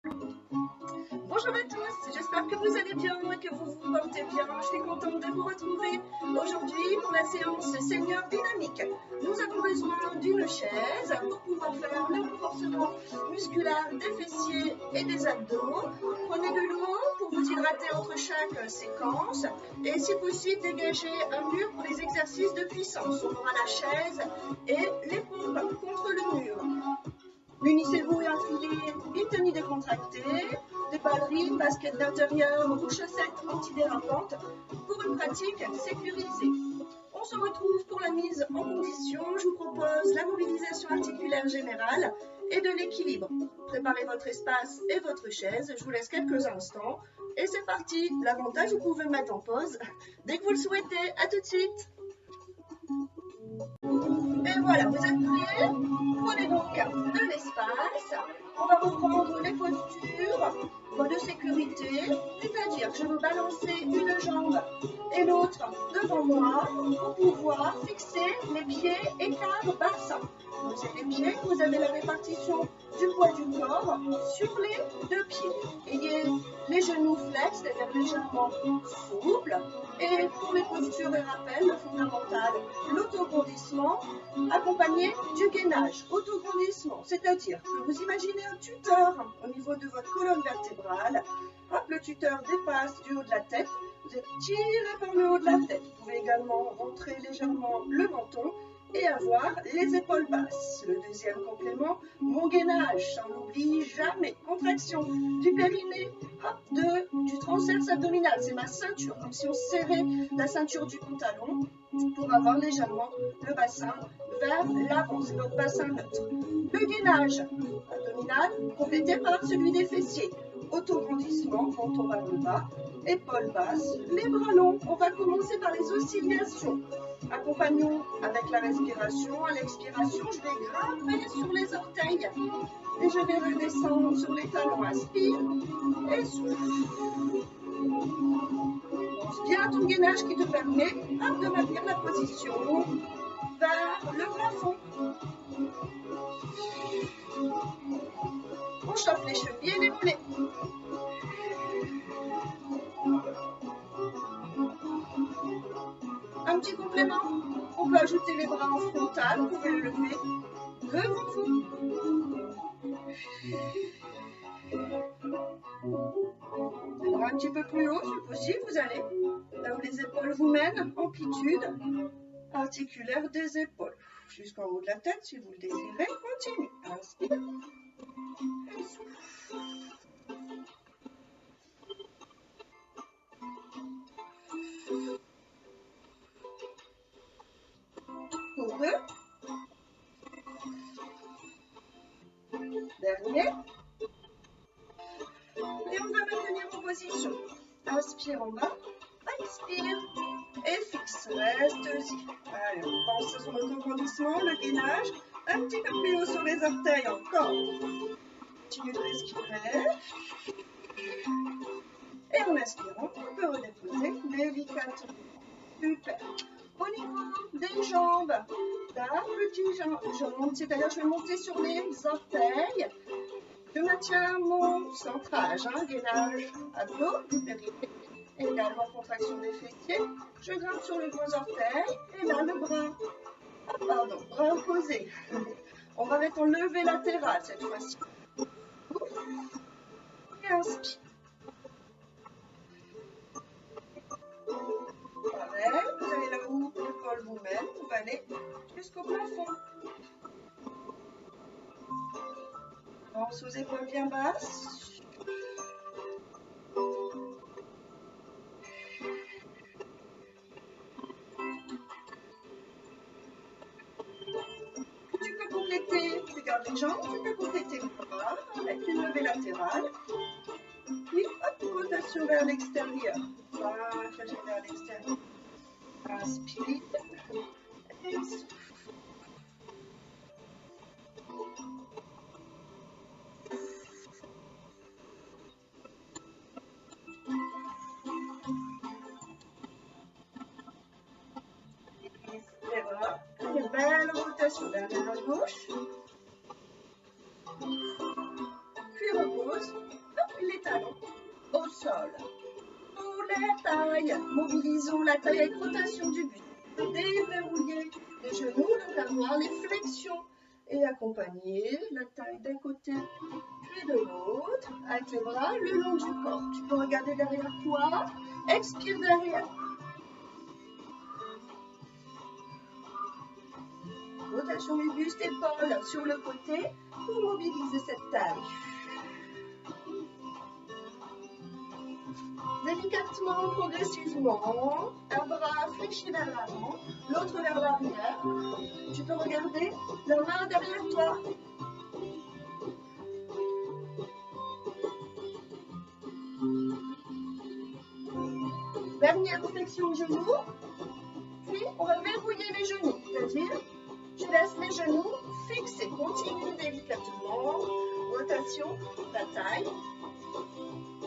Bonjour à tous, j'espère que vous allez bien et que vous vous portez bien. Je suis contente de vous retrouver aujourd'hui pour la séance Senior Dynamique. Nous avons besoin d'une chaise pour pouvoir faire le renforcement musculaire des fessiers et des abdos. Prenez de l'eau pour vous hydrater entre chaque séquence et si possible dégager un mur pour les exercices de puissance. On aura la chaise et les pompes contre le mur. Munissez-vous et enfilez une tenue décontractée, des ballerines, baskets d'intérieur ou chaussettes antidérapantes pour une pratique sécurisée. On se retrouve pour la mise en condition. Je vous propose la mobilisation articulaire générale et de l'équilibre. Préparez votre espace et votre chaise. Je vous laisse quelques instants. Et c'est parti. L'avantage, vous pouvez mettre en pause dès que vous le souhaitez. À tout de suite. Et voilà, vous êtes prêts? Prenez donc de l'espace. On va reprendre les postures de sécurité, c'est-à-dire je vais balancer une jambe et l'autre devant moi pour pouvoir fixer les pieds écart bassin. Posez les pieds, vous avez la répartition du poids du corps sur les deux pieds. Ayez les genoux flex, c'est-à-dire légèrement souples. Et pour les postures et rappels, le fondamental, l'autograndissement, accompagné du gainage. Autograndissement, c'est-à-dire que vous imaginez un tuteur au niveau de votre colonne vertébrale. Hop, le tuteur dépasse du haut de la tête. Vous êtes tiré par le haut de la tête. Vous pouvez également rentrer légèrement le menton et avoir les épaules basses. Le deuxième complément, mon gainage, ça n'oublie jamais. Contraction du périnée, hop, du transverse abdominal, c'est ma ceinture, comme si on serrait la ceinture du pantalon pour avoir légèrement le bassin vers l'avant, c'est votre bassin neutre. Le gainage abdominal, complété par celui des fessiers. Autograndissement, menton vers le bas, épaules basses, les bras longs. On va commencer par les oscillations. Accompagnons avec la respiration. À l'expiration, je vais grimper sur les orteils et je vais redescendre sur les talons. Inspire et souffle. Pense bien à ton gainage qui te permet de maintenir la position vers le plafond. On chauffe les chevilles et les mollets. Un petit complément, on peut ajouter les bras en frontal, vous pouvez le lever devant vous. Les bras un petit peu plus haut, si possible, vous allez là où les épaules vous mènent, amplitude articulaire des épaules. Jusqu'en haut de la tête, si vous le désirez, continue. Inspire et souffle. Pour deux. Dernier. Et on va maintenir en position. Inspire en bas, expire et fixe. Reste-y. Allez, on pense sur l'autograndissement, le gainage. Un petit peu plus haut sur les orteils encore. Continue de respirer. Et en inspirant, on peut redéposer délicatement. Super. Au niveau des jambes, d'un petit jambe, c'est-à-dire je vais monter sur les orteils. Je maintiens mon centrage, gainage abdos, du périnée, également contraction des fessiers. Je grimpe sur le gros orteil et là le bras, bras opposé. On va mettre en levé latéral cette fois-ci. Et inspire. Pareil, vous allez là où l'épaule vous mène, vous allez jusqu'au plafond. Avance aux épaules bien basses. Tu peux compléter, tu gardes les jambes, tu peux compléter les bras avec une levée latérale. Puis, hop, rotation vers l'extérieur. Voilà, vers l'extérieur. Inspire et souffle. Les bras, une belle rotation vers la gauche. Puis repose. pose les talons au sol. Pour la taille, mobilisons la taille avec rotation du buste. Déverrouiller les genoux, donc avoir les flexions et accompagner la taille d'un côté puis de l'autre avec les bras le long du corps. Tu peux regarder derrière toi, expire derrière. Rotation du buste, épaules sur le côté pour mobiliser cette taille. Délicatement, progressivement, un bras fléchi vers l'avant, l'autre vers l'arrière. Tu peux regarder la main derrière toi. Dernière flexion de genoux, puis on va verrouiller les genoux, c'est-à-dire je laisse les genoux fixés, continue délicatement, rotation, la taille,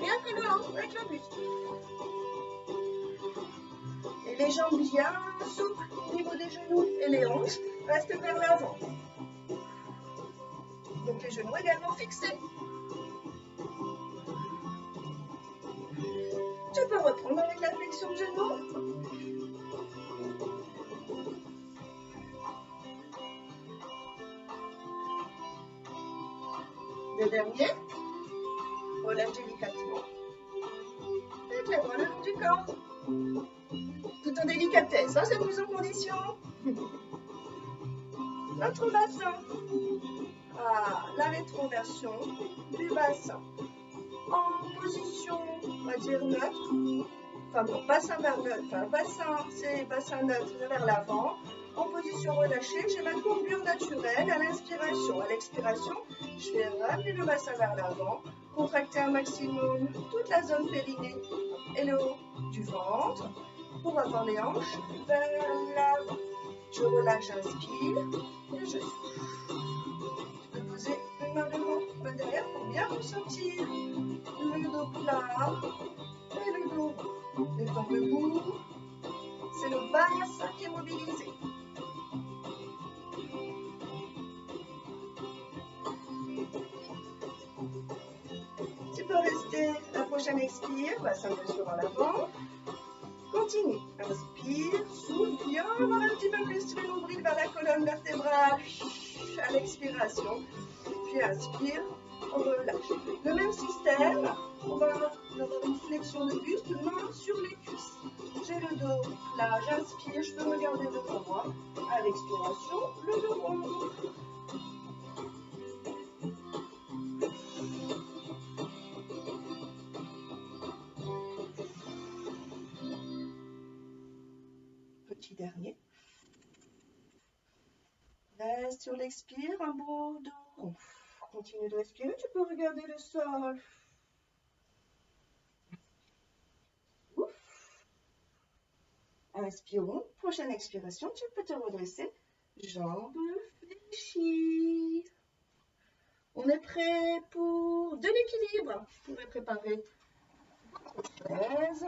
et un peu de haut avec le buste. Et les jambes bien souples au niveau des genoux et les hanches restent vers l'avant. Donc les genoux également fixés. Tu peux reprendre avec la flexion de genoux. Le dernier, relâche délicatement. Avec les bras le long du corps. Tout en délicatesse, hein, cette mise en condition. Notre bassin. Ah, la rétroversion du bassin. En position, on va dire neutre. Enfin bon, bassin vers neutre. Enfin, bassin, c'est bassin neutre vers l'avant. En position relâchée, j'ai ma courbure naturelle à l'inspiration. À l'expiration, je vais ramener le bassin vers l'avant, contracter un maximum toute la zone périnée et le haut du ventre pour avoir les hanches vers l'avant. Je relâche, j'inspire et je souffle. Je peux poser une main devant, une main derrière pour bien ressentir le dos plat et le dos rond. Les jambes debout, c'est le bassin qui est mobilisé. Tu peux rester, la prochaine expire, bassin bien sûr en avant. Continue, inspire, souffle, viens avoir un petit peu plus le nombril vers la colonne vertébrale à l'expiration, puis inspire, on relâche. Le même système, on va avoir une flexion de buste, main sur les cuisses. J'ai le dos plat, j'inspire, je peux me garder devant moi. À l'expiration, le dos rond. Petit dernier. Reste sur l'expire, un beau dos rond. Continue de respirer, tu peux regarder le sol. Ouf. Inspirons. Prochaine expiration, tu peux te redresser. Jambes fléchies. On est prêt pour de l'équilibre. Vous pouvez préparer votre chaise.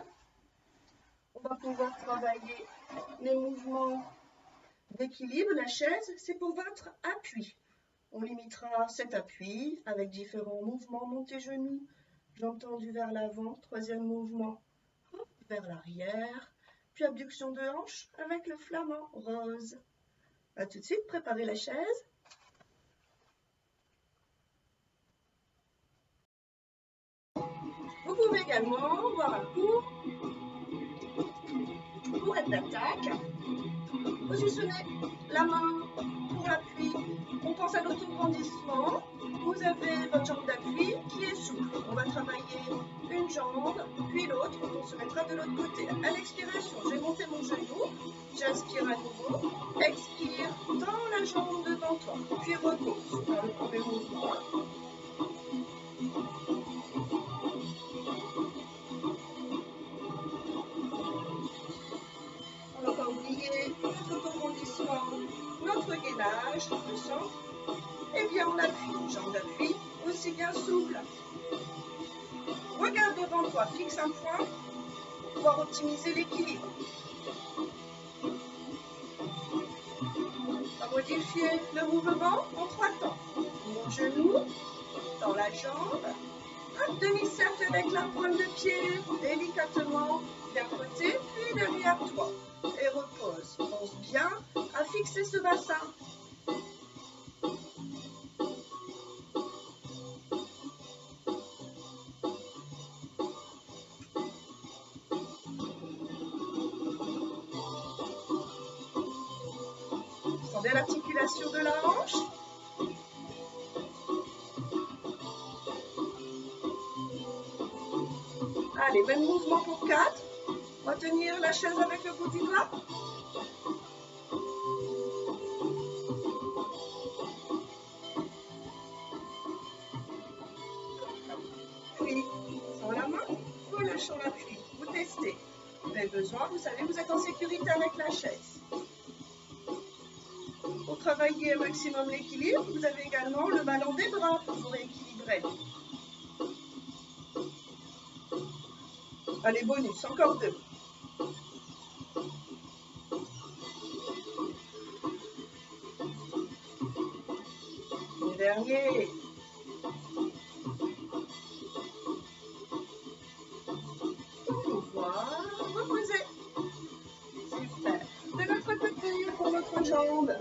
On va pouvoir travailler les mouvements d'équilibre. La chaise, c'est pour votre appui. On limitera cet appui avec différents mouvements. Montez genoux, jambes tendues vers l'avant. Troisième mouvement, hop, vers l'arrière. Puis abduction de hanche avec le flamand rose. A tout de suite, préparez la chaise. Vous pouvez également voir un cours pour être d'attaque. Positionnez la main pour l'appui. On pense à l'autograndissement. Vous avez votre jambe d'appui qui est souple. On va travailler une jambe, puis l'autre. On se mettra de l'autre côté. À l'expiration, j'ai monté mon genou. J'inspire à nouveau. Expire dans la jambe devant toi. Puis repose dans le premier mouvement. On va pas oublier notre autograndissement, notre gainage, le centre. Et bien on appuie, jambe d'appui, aussi bien souple. Regarde devant toi, fixe un point pour pouvoir optimiser l'équilibre. On va modifier le mouvement en 3 temps. Mon genou dans la jambe, Un demi-cercle avec la pointe de pied, délicatement d'un côté, puis derrière toi. Et repose. Pense bien à fixer ce bassin. Sentez l'articulation de la hanche. Allez, même mouvement pour 4. Retenir la chaise avec le bout du doigt. Puis, sans la main, relâchons l'appui. Vous testez. Vous avez besoin, vous savez, vous êtes en sécurité avec la chaise. Pour travailler un maximum l'équilibre, vous avez également le ballon des bras pour vous rééquilibrer. Allez, bonus, encore 2. Le dernier. Pouvoir reposer. Super. De l'autre côté, pour notre jambe.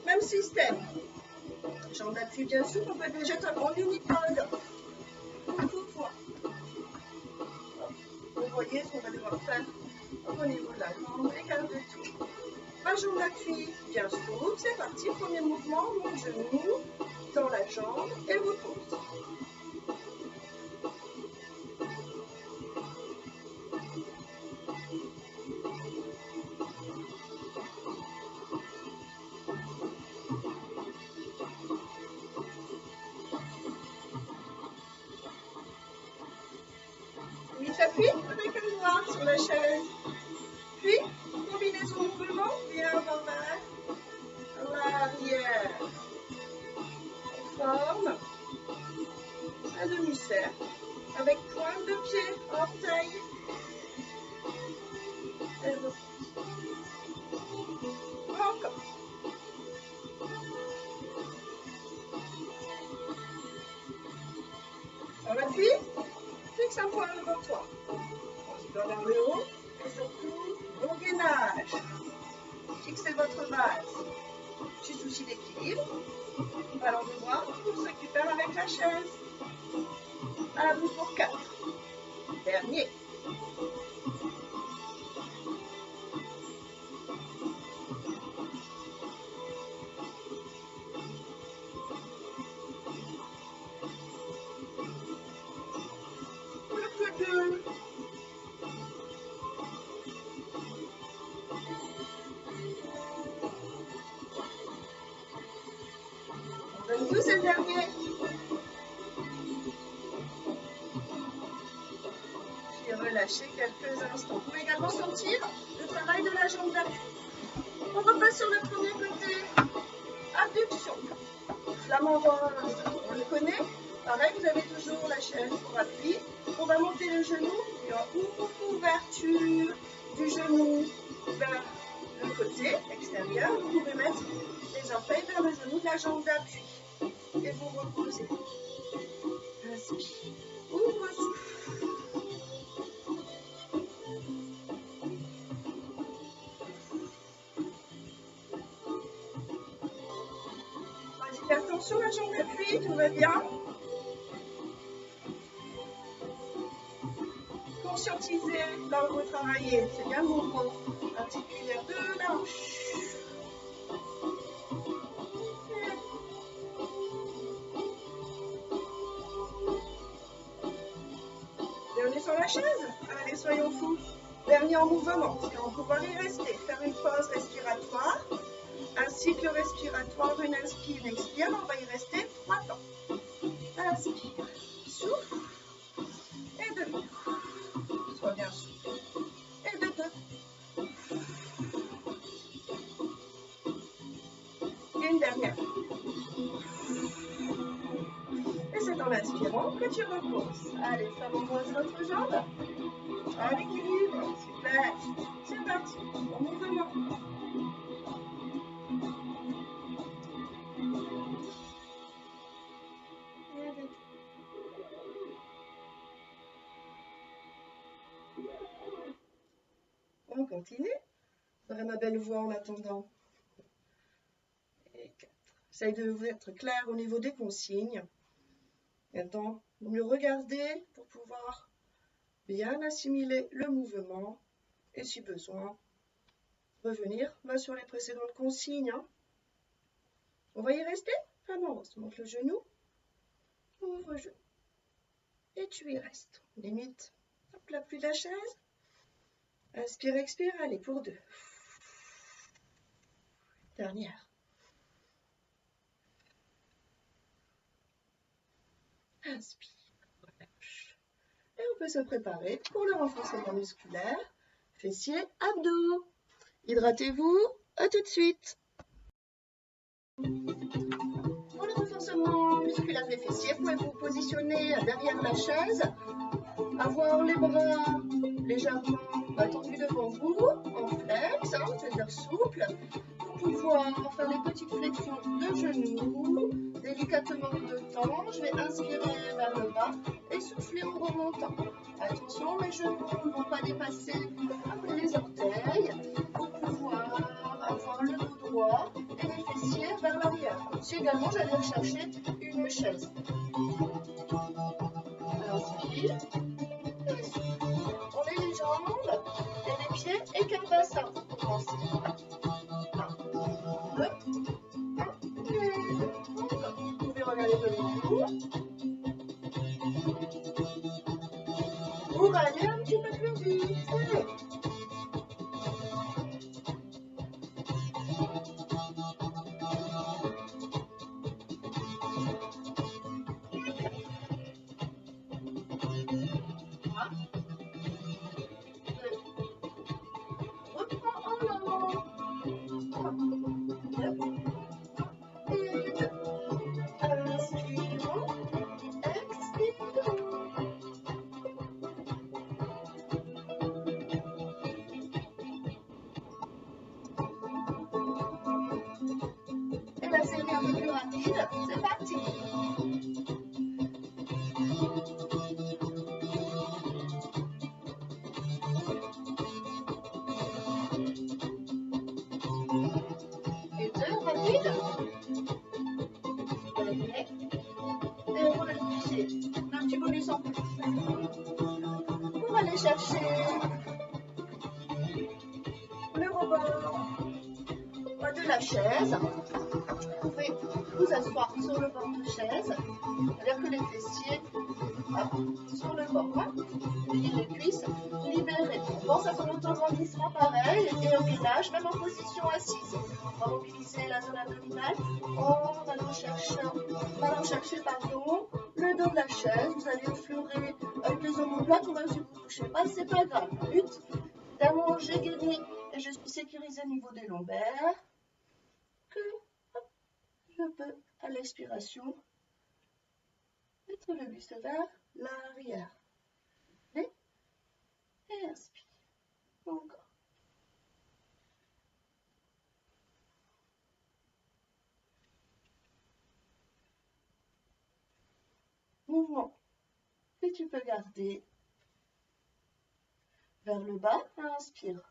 Même système. Jambe d'appui bien souple, on peut déjà être en unicode. Vous voyez ce qu'on va devoir faire au niveau de la jambe, écart de tout. Ma jambe d'appui bien souple, c'est parti. Premier mouvement, mon genou dans la jambe et repose. Appui avec un doigt sur la chaise. Puis, combinaison mouvement, bien vers l'arrière. On forme un demi-cercle avec pointe de pied, orteil. Et repose. Encore. Sur l'appui, fixe un point devant toi. On se donne vers le haut et surtout, bon gainage. Fixez votre base. Petit souci d'équilibre. Ballon de bras, on se récupère avec la chaise. À vous pour 4. Dernier. Plus que 2. Vous, c'est le dernier. Puis relâchez quelques instants. Vous pouvez également sentir le travail de la jambe d'appui. On repasse sur le premier côté. Abduction. Flamand-rose, on le connaît. Pareil, vous avez toujours la chaise pour appui. On va monter le genou et en ouverture du genou vers le côté extérieur. Vous pouvez mettre les orteils vers le genou de la jambe d'appui. Et vous reposez. Inspire. Ouvre souffle. Vas-y, attention la jambe d'appui, tout va bien. Conscientisez là où vous travaillez. C'est bien le mouvement articulaire de la hanche. Dernier sur la chaise. Allez, soyons fous. Dernier en mouvement, parce qu'on va pouvoir y rester. Faire une pause respiratoire. Un cycle respiratoire, une inspire, une expire. On va y rester 3 temps. Inspire, souffle. Et demi. Sois bien souffle. Et de 2. Et une dernière. Et c'est en inspirant que tu reposes. Allez, flamande-rose l'autre jambe. À l'équilibre. Super. C'est parti. En mouvement. Et de 2. continue. J'aurai ma belle voix en attendant. Et 4. Essayez de vous être clair au niveau des consignes. Maintenant, vous me regardez pour pouvoir bien assimiler le mouvement et si besoin, revenir sur les précédentes consignes. Hein. On va y rester. Vraiment, on se monte le genou, ouvre genou et tu y restes. Limite, hop, la pluie de la chaise. Inspire, expire, allez pour 2. Dernière. Inspire, relâche. Et on peut se préparer pour le renforcement musculaire, fessiers, abdos. Hydratez-vous, à tout de suite. Pour le renforcement musculaire des fessiers, vous pouvez vous positionner derrière la chaise, avoir les bras légèrement tendus devant vous, en flex, c'est-à-dire souple, pour pouvoir faire les petites flexions de genoux, délicatement de temps. Je vais inspirer vers le bas et souffler en remontant. Attention, mes genoux ne vont pas dépasser les orteils pour pouvoir avoir le dos droit et les fessiers vers l'arrière. Aussi également, j'allais rechercher une chaise. Inspire. On met les jambes et les pieds et qu'un bassin pour commencer. 1, 2, 1, et 2. Vous pouvez regarder devant vous. Pour aller un petit peu plus vite. Allez. La série un peu plus rapide, c'est parti. Et 2, rapide. Et on va le pousser. Un petit bonus en plus. On va aller chercher le rebord de la chaise. Vous pouvez vous asseoir sur le bord de chaise, c'est-à-dire que les fessiers sur le bord, les cuisses libérées. On pense à son autograndissement pareil et au gainage, même en position assise. On va mobiliser la zone abdominale en allant chercher le dos de la chaise. Vous allez effleurer avec les omoplates, ou même si vous ne touchez pas, c'est pas grave. Le but, d'allonger, gainer et je suis sécurisée au niveau des lombaires. Que je peux, à l'expiration, mettre le buste vers l'arrière. Et inspire. Encore. Mouvement que tu peux garder vers le bas. Inspire.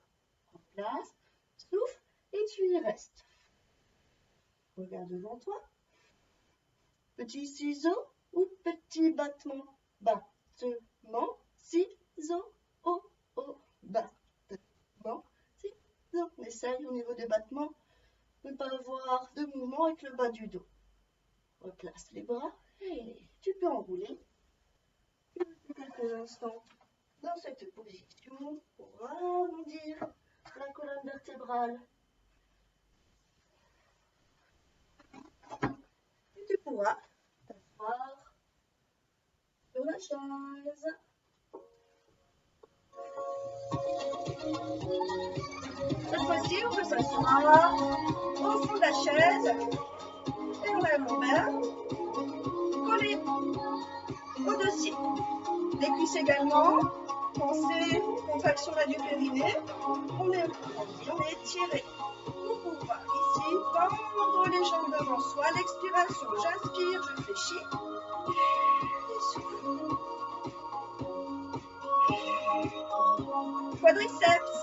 En place. Souffle et tu y restes. Regarde devant toi. Petit ciseau ou petit battement. Battement, ciseau, oh, oh, battement, ciseau. On essaye au niveau des battements de ne pas avoir de mouvement avec le bas du dos. Replace les bras et tu peux enrouler quelques instants dans cette position pour arrondir la colonne vertébrale. Et tu pourras t'asseoir sur la chaise. Cette fois-ci, on peut s'asseoir au fond de la chaise et on a le lombaire collé au dossier. Les cuisses également. Pensez contraction là du périnée. On est étiré pour pouvoir ici tendre les jambes devant soi. L'expiration, j'inspire, je fléchis. Et souffle. Quadriceps.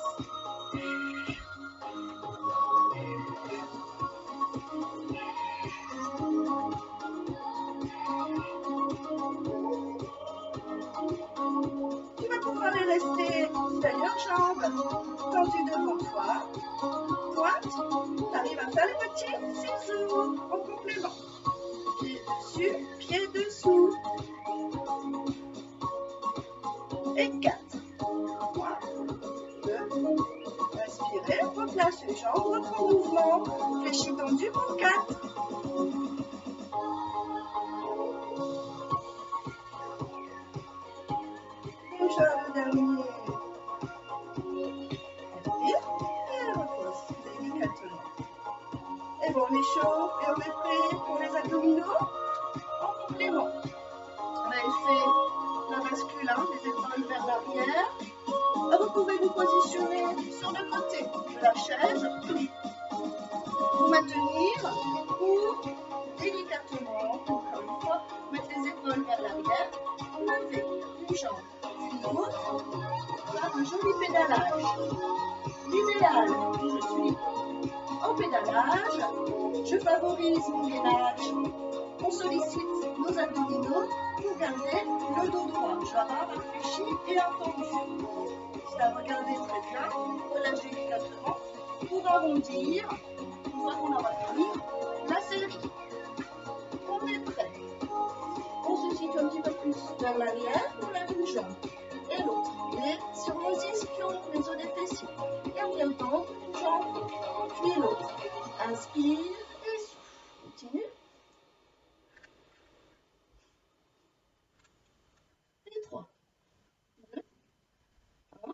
rester d'ailleurs jambe tendue devant toi. Pointe, tu arrives à faire les petits ciseaux en complément. Pied dessus, pied dessous. Et 4. 3, 2, inspirez, replace les jambes, reprends mouvement, fléchis tendu pour 4. Déjà le dernier. Inspire et repose délicatement. Et bon, on est chaud et on est prêt pour les abdominaux en complément. On a fait la bascule, les épaules vers l'arrière. Vous pouvez vous positionner sur le côté de la chaise, vous maintenir ou délicatement, encore une fois, mettre les épaules vers l'arrière, lever une jambe puis l'autre, faire un joli pédalage. L'idéal, je suis en pédalage, je favorise mon gainage, on sollicite nos abdominaux pour garder le dos droit. Je vais avoir réfléchi et entendu. C'est à regarder très bien, relâche délicatement pour arrondir. Une fois qu'on aura fini la série, on est prêt. On se situe un petit peu plus vers l'arrière, on lève une jambe et l'autre. Et sur nos ischions, les os des fessiers. Et on vient tendre une jambe, puis l'autre. Inspire et souffle. Continue. Et 3, 2, 1.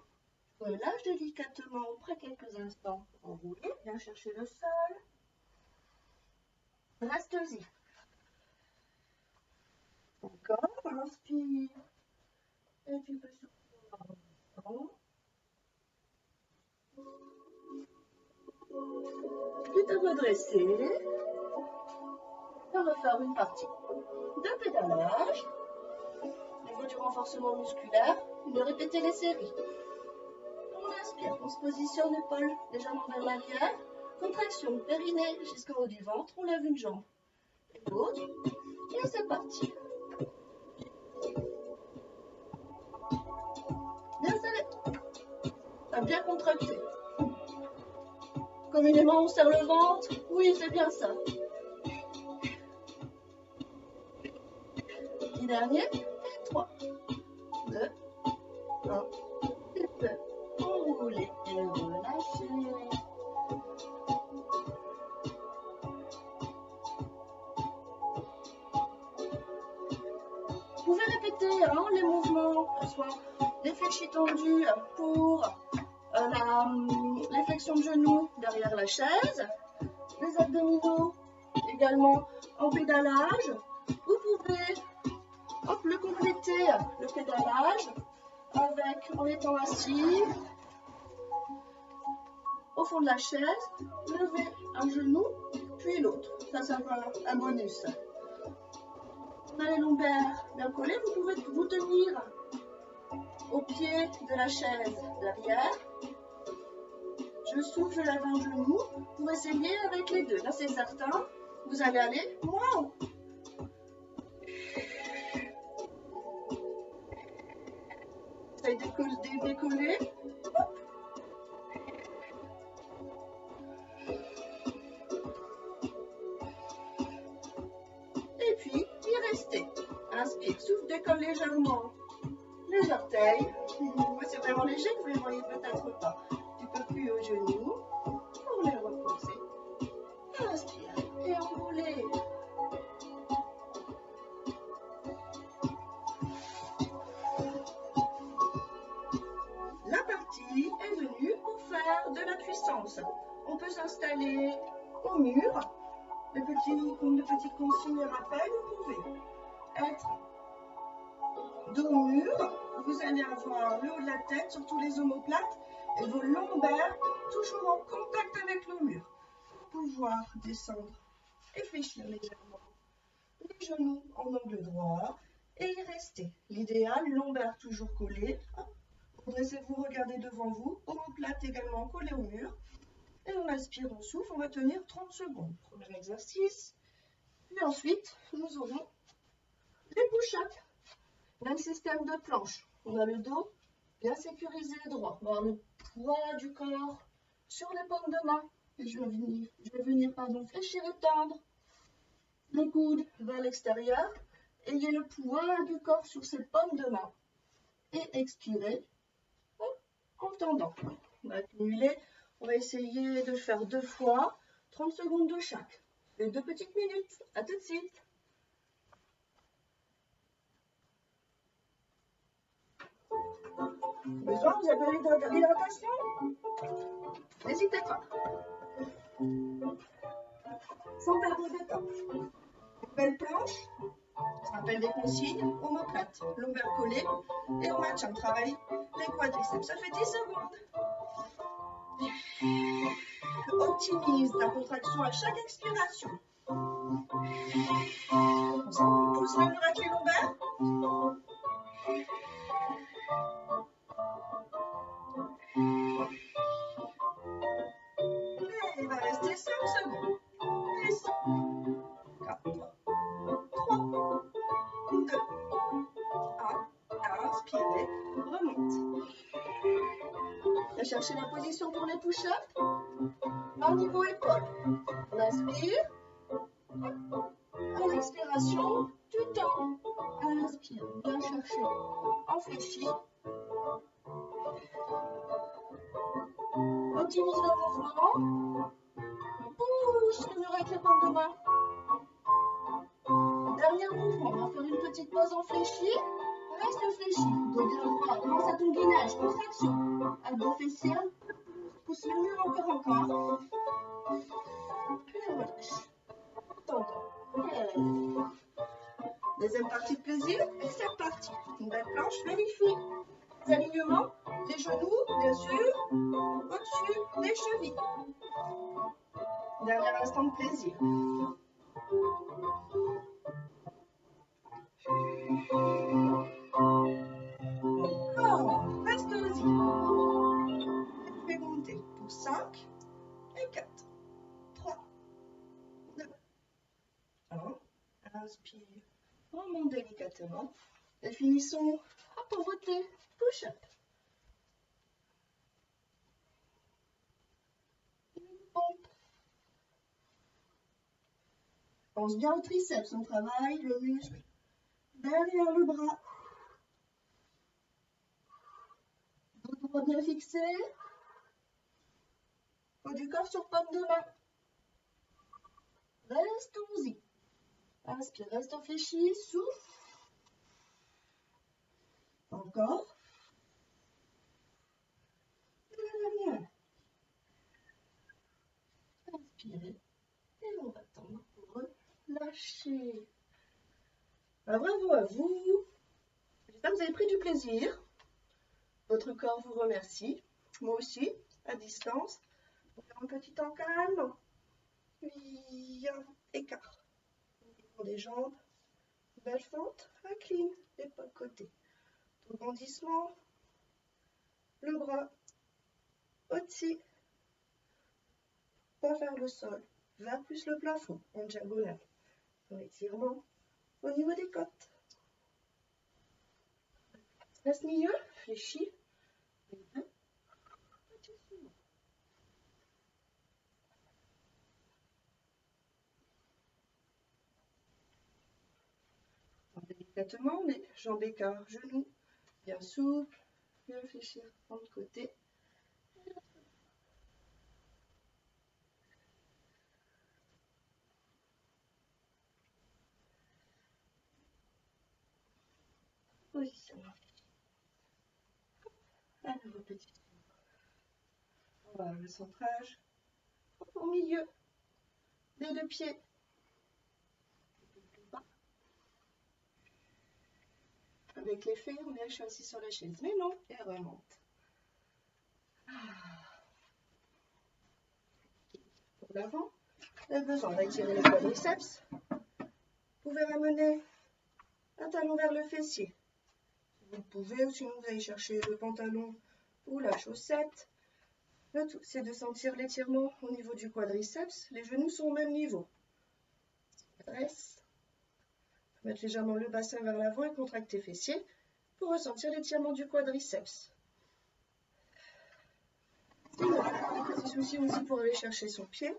Relâche délicatement, après quelques instants, enrouler, viens chercher le sol. Reste-y. Encore, inspire. Et tu peux souffler. Puis te redresser. On va faire une partie de pédalage. Il faut du renforcement musculaire. De répéter les séries. On inspire, on se positionne épaule légèrement vers l'arrière. Contraction, périnée jusqu'en haut du ventre. On lève une jambe et l'autre. Et c'est parti. Bien serré. T'as bien contracté. Communément, on serre le ventre. Oui, c'est bien ça. Petit dernier. Et 3, 2, 1. Tu peux enrouler et relâcher. Vous pouvez répéter les mouvements, que ce soit des fléchis tendus pour les flexions de genoux derrière la chaise, les abdominaux également en pédalage. Vous pouvez le compléter, le pédalage, en étant assis au fond de la chaise, lever un genou, puis l'autre. Ça, c'est un bonus. On a les lombaires bien collés, vous pouvez vous tenir au pied de la chaise derrière. Je souffle, je lève un genou pour essayer avec les deux. Là, c'est certain, vous allez aller moins haut. Essayez de décoller. Et puis, y rester. Inspire, souffle, décolle légèrement les orteils. C'est vraiment léger, vous ne les voyez peut-être pas. Tu peux plus aux genoux pour les reposer. Inspire et enrouler. La partie est venue pour faire de la puissance. On peut s'installer au mur. Comme de petites consignes rappellent, vous pouvez être dos au mur. Vous allez avoir le haut de la tête, surtout les omoplates, et vos lombaires toujours en contact avec le mur. Pour pouvoir descendre et fléchir légèrement les genoux en angle droit et y rester. L'idéal, lombaires toujours collés. Redressez-vous, regardez devant vous, omoplate également collée au mur. Et on inspire, on souffle, on va tenir 30 secondes. Premier exercice. Puis ensuite, nous aurons les push-ups. Même système de planche. On a le dos Bien sécurisé et droit. On va avoir le poids du corps sur les paumes de main. Et je vais venir fléchir et tendre. Les coudes vers l'extérieur. Ayez le poids du corps sur ces paumes de main. Et expirez en tendant. On va accumuler. On va essayer de faire 2 fois. 30 secondes de chaque. Et 2 petites minutes. À tout de suite. Besoin, vous avez l'hydratation? N'hésitez pas. Sans perdre de temps. Une belle planche, ça rappelle des consignes, omoplate, lombaire collée et on maintient, on travaille les quadriceps. Ça fait 10 secondes. Optimise la contraction à chaque expiration. On pousse le mur avec les lombaires. Et il va rester 5 secondes. 10, 4, 3, 2, 1. Inspirez, remonte. On va chercher la position pour les push-ups. Au niveau épaule. On inspire. À l'expiration, du temps. Inspire, bien chercher. On fléchit. Optimise le mouvement. On pousse le mur avec les paumes de main. Dernier mouvement, on va faire une petite pause en fléchi. Reste fléchi. Dos bien droit. Commence à ton gainage. Contraction. Abdos fessiers. Pousse le mur encore. Puis relâche. Tendons. Deuxième partie de plaisir. Et c'est reparti. Une belle planche. Vérifie. Les alignements. Les genoux, bien sûr. Au-dessus des chevilles. Dernier instant de plaisir. Encore. Reste-y. Je vais monter pour 5 et 4. 3, 2, 1. Inspire. Remonte délicatement. Et finissons à pauvreté. Push-up. Pompe. Pense bien au triceps, on travaille le muscle derrière le bras. Dos droit bien fixé. Haut du corps sur paume de main. Restons-y. Inspire, reste fléchi, souffle. Encore. Et la dernière. Inspirez. Et on va tendre pour relâcher. Bravo à vous. J'espère que vous avez pris du plaisir. Votre corps vous remercie. Moi aussi, à distance. On va faire un petit temps calme. Puis un écart. Des jambes. Belle fente. Incline. Épaule côté. Rebondissement. Le bras au-dessus. Pas vers le sol. Vers plus le plafond. En diagonale. Dans l'étirement. Au niveau des côtes. Reste milieu. Fléchis. Délicatement, les jambes écart, genoux, bien souple, bien fléchir en de côté. Position. À nouveau petit. On va le centrage au milieu des 2 pieds. Avec l'effet, on est assis sur la chaise. Mais non, et remonte. Pour l'avant, vous avez besoin d'étirer les quadriceps. Vous pouvez ramener un talon vers le fessier. Vous pouvez, ou sinon vous allez chercher le pantalon ou la chaussette. Le tout, c'est de sentir l'étirement au niveau du quadriceps. Les genoux sont au même niveau. Adresse. Mettre légèrement le bassin vers l'avant et contracter fessier pour ressentir l'étirement du quadriceps. Et voilà, petit souci aussi pour aller chercher son pied.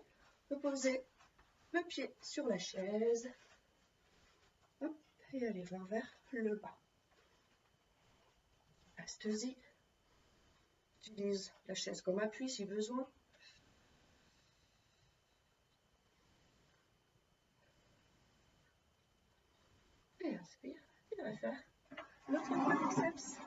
Reposer le pied sur la chaise. Hop, et aller voir vers le bas. Reste-y. Utilise la chaise comme appui si besoin. Et inspire. Et on va faire l'autre quadriceps.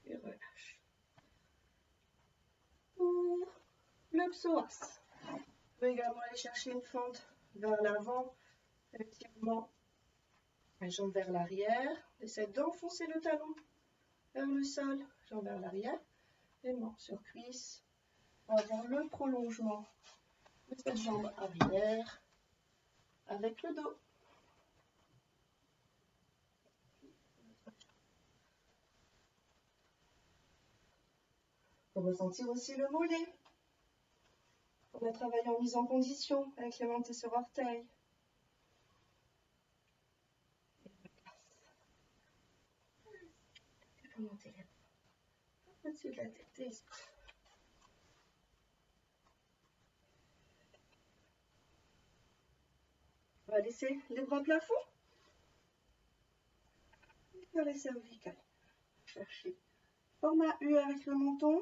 Et relâche. Pour le psoas. On peut également aller chercher une fente vers l'avant. Étirement. Les jambes vers l'arrière. Essaie d'enfoncer le talon vers le sol. Jambes vers l'arrière. Les mains sur cuisse. On va avoir le prolongement de cette jambe arrière avec le dos. On peut ressentir aussi le mollet. On a travaillé en mise en condition avec les montées sur orteil. Et on monter les bras au-dessus de la tête. On va laisser les bras plafond. Vers les cervicales. Chercher format U avec le menton.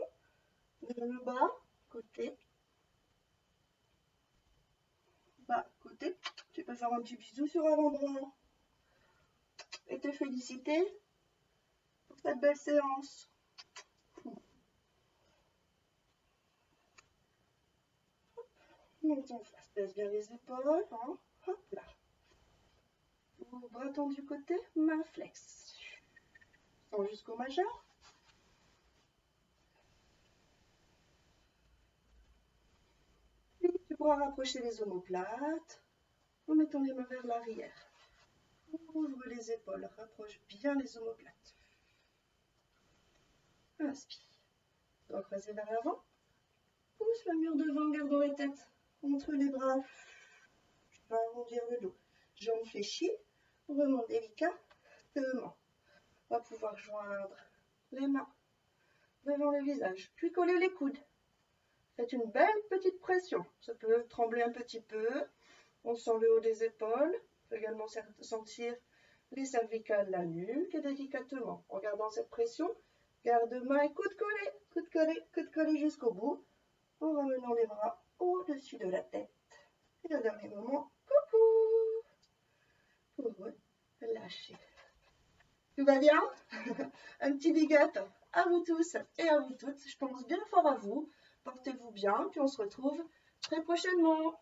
Vers le bas, côté. Bas, côté. Tu peux faire un petit bisou sur avant-bras. Et te féliciter pour cette belle séance. Monte en face, baisse bien les épaules. Hein. Hop là. Bras tendus côté, main flex. Descends jusqu'au majeur. Puis tu pourras rapprocher les omoplates en mettant les mains vers l'arrière. Ouvre les épaules, rapproche bien les omoplates. Inspire. Doigt croisé vers l'avant. Pousse le mur devant, gardant la tête entre les bras. Je vais arrondir le dos. Jambes fléchies. Remonte délicatement. On va pouvoir joindre les mains devant le visage, puis coller les coudes. Faites une belle petite pression. Ça peut trembler un petit peu. On sent le haut des épaules. On peut également sentir les cervicales, la nuque, et délicatement. En gardant cette pression, garde main et coude collé jusqu'au bout, en ramenant les bras au-dessus de la tête. Et au dernier moment, coucou, pour relâcher. Tout va bien? Un petit big up à vous tous et à vous toutes. Je pense bien fort à vous. Portez-vous bien, puis on se retrouve très prochainement.